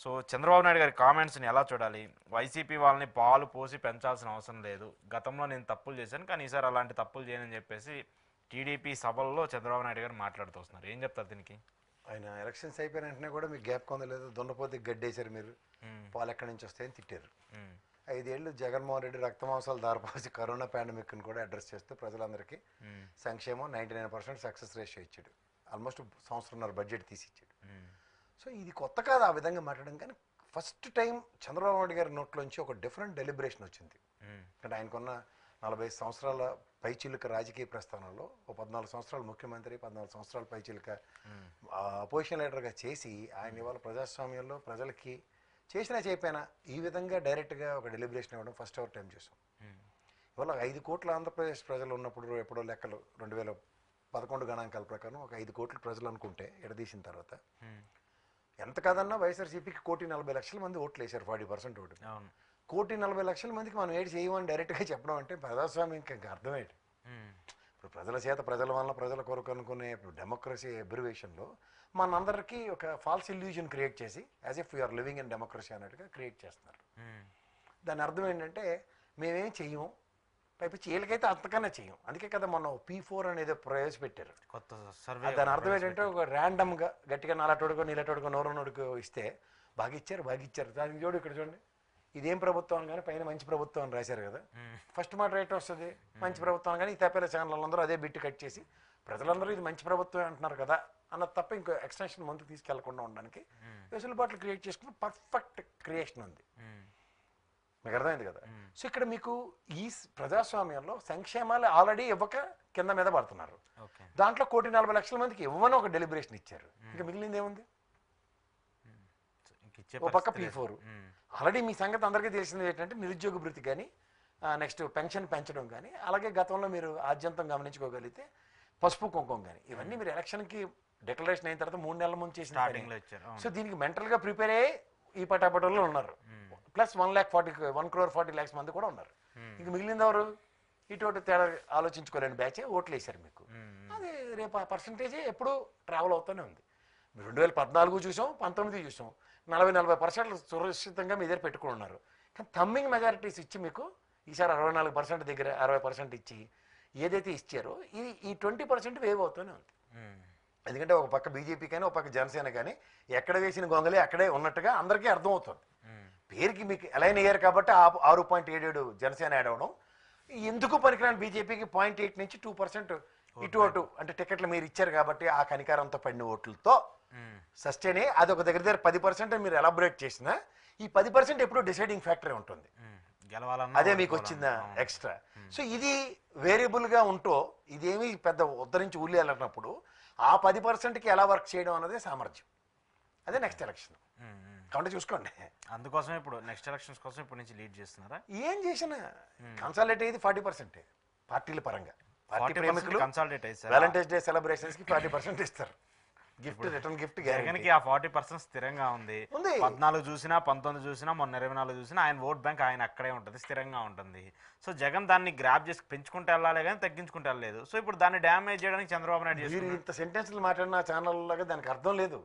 So Chandrababu Naidu గారి కామెంట్స్ని ఎలా చూడాలి? వైసీపీ వాళ్ళని పాలు పోసి పెంచాల్సిన అవసరం లేదు, గతంలో నేను తప్పులు చేశాను కానీ ఈసారి అలాంటి తప్పులు చేయనని చెప్పేసి టీడీపీ సభల్లో చంద్రబాబు నాయుడు గారు మాట్లాడుతూ వస్తున్నారు. ఏం చెప్తారు దీనికి? ఆయన ఎలక్షన్స్ అయిపోయిన వెంటనే కూడా మీకు గ్యాప్ కొందలేదు, దున్నపోతే గడ్డేశారు, మీరు పాలు ఎక్కడి నుంచి వస్తాయని తిట్టారు. 5 ఏళ్ళు జగన్మోహన్ రెడ్డి రక్తమాంసాలు దారిపోసి కరోనా పాండమిక్ని కూడా అడ్రస్ చేస్తూ ప్రజలందరికీ సంక్షేమం 99% సక్సెస్ రేషియో ఇచ్చాడు. ఆల్మోస్ట్ సంవత్సరంన్నర బడ్జెట్ తీసి ఇచ్చాడు. సో ఇది కొత్త కాదు ఆ విధంగా మాట్లాడడం, కానీ ఫస్ట్ టైం చంద్రబాబు నాయుడు గారి నోట్లోంచి ఒక డిఫరెంట్ డెలిబరేషన్ వచ్చింది. అంటే ఆయనకున్న 40 సంవత్సరాల పైచిలుక రాజకీయ ప్రస్థానంలో ఒక 14 సంవత్సరాలు ముఖ్యమంత్రి, 14 సంవత్సరాల పైచిలుక అపోజిషన్ లీడర్గా చేసి ఆయన ఇవాళ ప్రజాస్వామ్యంలో ప్రజలకి చేసినా చెప్పినా ఈ విధంగా డైరెక్ట్గా ఒక డెలిబరేషన్ ఇవ్వడం ఫస్ట్ ఎవర్ టైం చేసాం. ఇవాళ 5 కోట్ల ఆంధ్రప్రదేశ్ ప్రజలు ఉన్నప్పుడు ఎప్పుడో లెక్కలు 2011 గణాంకాల ప్రకారం ఒక 5 కోట్ల ప్రజలు అనుకుంటే ఎడదీసిన తర్వాత ఎంత కాదన్నా వైఎస్ఆర్సీపీకి 1,40,00,000 మంది ఓట్లు వేశారు, 40% ఓటు. 1,40,00,000 మందికి మనం ఏడు చేయమని డైరెక్ట్గా చెప్పడం అంటే ప్రజాస్వామ్యం ఇంకా అర్థమేంటి? ఇప్పుడు ప్రజల చేత ప్రజల వల్ల ప్రజల కొరకు అనుకునే డెమోక్రసీ అబ్రివేషన్లో మనందరికీ ఒక ఫాల్స్ ఇల్యూజన్ క్రియేట్ చేసి as if you're living in democracy అన్నట్టుగా క్రియేట్ చేస్తున్నారు. దాని అర్థం ఏంటంటే మేమేం చెయ్యము, పైపించి వీళ్ళకైతే అంతకన్నా చెయ్యం. అందుకే కదా మొన్న P4 అనేది ప్రవేశపెట్టారు కొత్త సర్వే. దాని అర్థం ఏంటంటే ఒక ర్యాండమ్గా గట్టిగా నాలటోడుకో నీలటోడుకో నోరునోడుకో ఇస్తే బాగా ఇచ్చారు. దానికి చూడు ఇక్కడ చూడండి, ఇదేం ప్రభుత్వం కానీ పైన మంచి ప్రభుత్వం అని రాశారు కదా. ఫస్ట్ మాట రేట్ వస్తుంది మంచి ప్రభుత్వం, కానీ ఈ తప్పేల ఛానళ్ళందరూ అదే బిట్టు కట్ చేసి ప్రజలందరూ ఇది మంచి ప్రభుత్వం అంటున్నారు కదా అన్నది తప్ప ఇంకో ఎక్స్టెన్షన్ ముందుకు తీసుకెళ్లకుండా ఉండడానికి వెసులుబాట్లు క్రియేట్ చేసుకున్న పర్ఫెక్ట్ క్రియేషన్ ఉంది. మీకు అర్థమైంది కదా. సో ఇక్కడ మీకు ఈ ప్రజాస్వామ్యంలో సంక్షేమాలు ఆల్రెడీ ఇవ్వక కింద మీద పడుతున్నారు. దాంట్లో 1,40,00,000 మందికి ఇవ్వని ఒక డెలిబరేషన్ ఇచ్చారు. ఇంకా మిగిలింది ఏముంది? ఓ పక్క P4 ఆల్రెడీ మీ సంగతి అందరికీ తెలిసింది ఏంటంటే నిరుద్యోగ భృతి కానీ నెక్స్ట్ పెన్షన్ పెంచడం కానీ, అలాగే గతంలో మీరు ఆద్యంతం గమనించుకోగలిగితే పసుపు కుంకుమ కానీ ఇవన్నీ మీరు ఎలక్షన్కి డిక్లరేషన్ అయిన తర్వాత 3 నెలల ముందు చేసిన. సో దీనికి మెంటల్గా ప్రిపేర్ అయ్యి ఈ పటాపటంలో ఉన్నారు. ప్లస్ 1,40,00,000 మంది కూడా ఉన్నారు. ఇంక మిగిలింది ఎవరు? ఇటువంటి తేడా ఆలోచించుకోలేని బ్యాచ్ ఓట్లు వేశారు మీకు. అది రేపు ఆ పర్సంటేజే ఎప్పుడు ట్రావెల్ అవుతూనే ఉంది. 2014 చూసాం, 19 చూసాం, 40-40% సురక్షితంగా మీ దగ్గర పెట్టుకుని ఉన్నారు. కానీ థమ్మింగ్ మెజారిటీస్ ఇచ్చి మీకు ఈసారి 64% దగ్గర 60% ఇచ్చి ఏదైతే ఇచ్చారో ఇది ఈ 20% వేవ్ అవుతూనే ఉంది. ఎందుకంటే ఒక పక్క బీజేపీ కానీ ఒక పక్క జనసేన కానీ ఎక్కడ వేసిన గొంగలే అక్కడే ఉన్నట్టుగా అందరికీ అర్థమవుతుంది. పేరుకి మీకు అలైన్ అయ్యారు కాబట్టి 6.77 జనసేన యాడ్ అవ్వడం, ఎందుకు పనికిరాని బీజేపీకి 0.8 నుంచి 2% ఇటు అటు అంటే టికెట్లు మీరు ఇచ్చారు కాబట్టి ఆ కనికారంతో పడిన ఓట్లతో సస్టైన్ అయ్యి అది ఒక దగ్గర 10% మీరు ఎలాబొరేట్ చేసినా ఈ 10% ఎప్పుడు డిసైడింగ్ ఫ్యాక్టరీ ఉంటుంది, అదే మీకు వచ్చింది ఎక్స్ట్రా. సో ఇది వేరియబుల్గా ఉంటూ ఇదేమి పెద్ద ఉద్ధరించి ఊళ్ళేళ్ళినప్పుడు ఆ 10%కి ఎలా వర్క్ చేయడం అన్నదే సామర్థ్యం. అదే నెక్స్ట్ ఎలక్షన్ కాబట్టి చూసుకోండి. అందుకోసం ఇప్పుడు నెక్స్ట్ ఎలక్షన్స్ కోసం ఇప్పటి నుంచి లీడ్ చేస్తున్నారా? ఏం చేసినా కన్సాలిడేట్ అయ్యేది 40% పార్టీల పరంగా. పార్టీ ప్రేమికులు కన్సాలిడేట్ అయ్యి వ్యాలంటైన్స్ డే సెలబ్రేషన్స్కి 40% ఇస్తారు గిఫ్ట్, రిటర్న్ గిఫ్ట్. జగన్కి ఆ 40% స్థిరంగా ఉంది. 14 చూసినా 19 చూసినా మొన్న 24 చూసినా ఆయన ఓట్ బ్యాంక్ ఆయన అక్కడే ఉంటుంది, స్థిరంగా ఉంటుంది. సో జగన్ దాన్ని గ్రాప్ చేసి పెంచుకుంటే వెళ్ళాలి కానీ తగ్గించుకుంటే వెళ్ళలేదు. సో ఇప్పుడు దాన్ని డ్యామేజ్ చేయడానికి చంద్రబాబు నాయుడు మీరు ఇంత సెంటెన్స్లు మాట్లాడిన ఛానల్ లాగా దానికి అర్థం లేదు.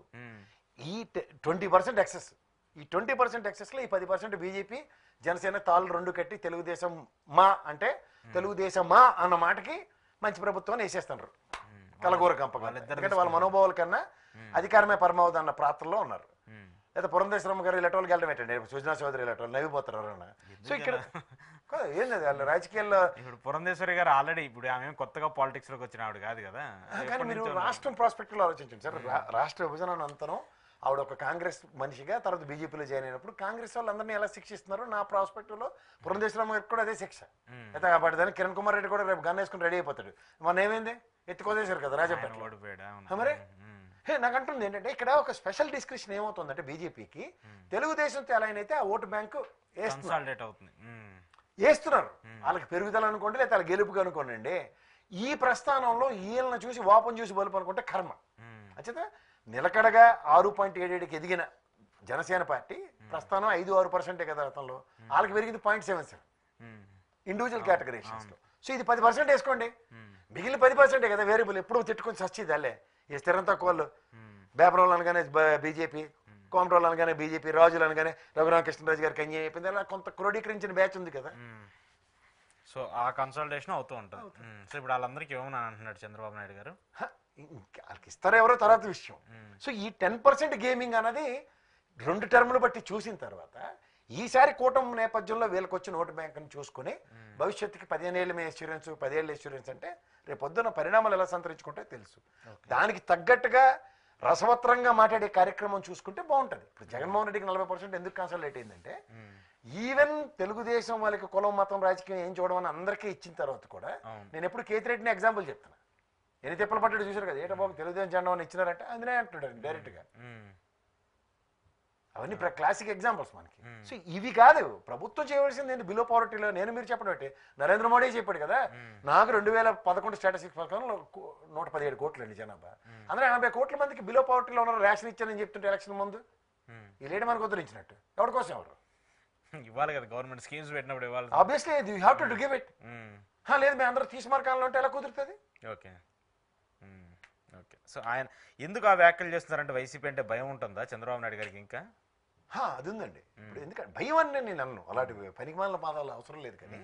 ఈ 20% ఎక్సెస్, ఈ 20% ఎక్సెస్లో ఈ 10% బీజేపీ జనసేన తాళ్ళు 2 కట్టి తెలుగుదేశం మా అంటే తెలుగుదేశం మా అన్న మాటకి మంచి ప్రభుత్వాన్ని వేసేస్తున్నారు కలగూర కంపగా. ఎందుకంటే వాళ్ళ మనోభావాల కన్నా అధికారమే పరమావధి అన్న ప్రాంతంలో ఉన్నారు. లేదా పురంధేశ్వరమ్మ గారు ఇలాంటి వెళ్ళడం ఏంటండి, సుజనా చౌదరి ఇలాంటి నవ్విపోతారు ఎవరన్నా. సో ఇక్కడ ఏంది వాళ్ళు రాజకీయాల్లో ఇప్పుడు పురంధేశ్వరి గారు ఆల్రెడీ ఇప్పుడు ఆమె కొత్తగా పాలిటిక్స్ లోకి వచ్చిన ఆవిడ కాదు కదా. కానీ మీరు రాష్ట్రం ప్రాస్పెక్ట్లో ఆలోచించండి సార్. రాష్ట్ర విభజన అనంతరం ఆవిడ ఒక కాంగ్రెస్ మనిషిగా తర్వాత బీజేపీలో జాయిన్ అయినప్పుడు కాంగ్రెస్ వాళ్ళందరినీ ఎలా శిక్షిస్తున్నారు నా ప్రాస్పెక్టివ్లో పురంధేశ్వరమ్మ గారికి కూడా అదే శిక్ష. అయితే కాబట్టి దాన్ని కిరణ్ కుమార్ రెడ్డి కూడా రేపు గన్ వేసుకుని రెడీ అయిపోతాడు. మొన్న ఏమైంది ఎత్తుకోదేశారు కదా రాజపేట. మరి నాకు అంటుంది ఏంటంటే ఇక్కడ ఒక స్పెషల్ డిస్కషన్ ఏమవుతుందంటే బీజేపీకి తెలుగుదేశంతో ఎలా అయితే ఆ ఓటు బ్యాంకు వేస్తున్నారు. వాళ్ళకి పెరుగుదల అనుకోండి లేదా వాళ్ళ గెలుపుగా అనుకోండి. ఈ ప్రస్థానంలో వీళ్ళని చూసి వాపం చూసి బలుపు అనుకుంటే కర్మ. అంచేత నిలకడగా 6.77కి ఎదిగిన జనసేన పార్టీ ప్రస్థానం 5-6% కదా గతంలో, వాళ్ళకి పెరిగింది 0.77 ఇండివిజువల్ కేటగిరీషన్స్లో. సో ఇది 10% వేసుకోండి, మిగిలిన 10% కదా వేరియబుల్. ఎప్పుడు తిట్టుకొని సచ్చేది అల్లే ఈ స్థిరం తక్కువ వాళ్ళు బేపరంలో అనగానే బీజేపీ కోమటోళ్ళు అనగానే బీజేపీ, రాజులు అనగానే రఘురామకృష్ణరాజు గారికి అన్యాయం అయిపోయింది. అలా కొంత క్రోడీకరించిన బ్యాచ్ ఉంది కదా. సో ఆ కన్సల్టేషన్ అవుతూ ఉంటుంది. సో ఇప్పుడు వాళ్ళందరికీ ఏమని అంటున్నాడు చంద్రబాబు నాయుడు గారు? వాళ్ళకి ఇస్తారో ఎవరో తర్వాత విషయం. సో ఈ 10% గేమింగ్ అన్నది 2 టర్ములు బట్టి చూసిన తర్వాత ఈసారి కూటమి నేపథ్యంలో వీళ్ళకి వచ్చిన ఓటు బ్యాంకుని చూసుకుని భవిష్యత్తుకి 15 ఏళ్ళ ఎష్యూరెన్స్, 10 ఏళ్ళ ఎష్యూరెన్స్ అంటే రేపు పొద్దున్న పరిణామాలు ఎలా సంతరించుకుంటే తెలుసు. దానికి తగ్గట్టుగా రసవత్రంగా మాట్లాడే కార్యక్రమం చూసుకుంటే బాగుంటుంది. ఇప్పుడు జగన్మోహన్ రెడ్డికి 40% ఎందుకు కన్సల్ట్ అయిందంటే ఈవెన్ తెలుగుదేశం వాళ్ళకి కులం, మతం, రాజకీయం ఏం చూడమని అందరికీ ఇచ్చిన తర్వాత కూడా నేను ఎప్పుడు కేతిరెడ్డిని ఎగ్జాంపుల్ చెప్తున్నా. ఎన్ని తిప్పలు పట్టాడు చూసారు కదా, ఏటో బాబు తెలుగుదేశం జెండా అని ఇచ్చినారంటే అందునే అంటున్నాడు డైరెక్ట్గా. అవన్నీ క్లాసిక్ ఎగ్జాంపుల్స్ మనకి. సో ఇవి కాదు ప్రభుత్వం చేయవలసింది ఏంటి? బిలో పవర్టీలో నేను మీరు చెప్పడం అంటే నరేంద్ర మోడీ చెప్పాడు కదా, నాకు 2011 స్టాటిస్టిక్స్ ప్రకారం 117 కోట్లు అండి జనాభా. అందులో 80 కోట్ల మందికి బిలో పవర్టీలో ఉన్న రేషన్ ఇచ్చానని చెప్తుంటే ఎలక్షన్ ముందు ఈ లేడీ మనకు ఉద్ధరించినట్టు ఎవరి కోసం ఎవరు ఇవ్వాలి కదా, గవర్నమెంట్ స్కీమ్స్ పెట్టినప్పుడు ఇవ్వాలి. Obviously you have to give it. లేదు మేము అందరూ తీసుమార్కాలంలో అంటే ఎలా కుదురుతుంది? Okay okay. సో ఆయన ఎందుకు ఆ వ్యాఖ్యలు చేస్తున్నారంటే వైసీపీ అంటే భయం ఉంటుందా చంద్రబాబు నాయుడు గారికి? ఇంకా అది ఉందండి. ఇప్పుడు ఎందుకంటే భయం అని నేను అన్ను, అలాంటి పనికిమాలిన పాదాలు అవసరం లేదు. కానీ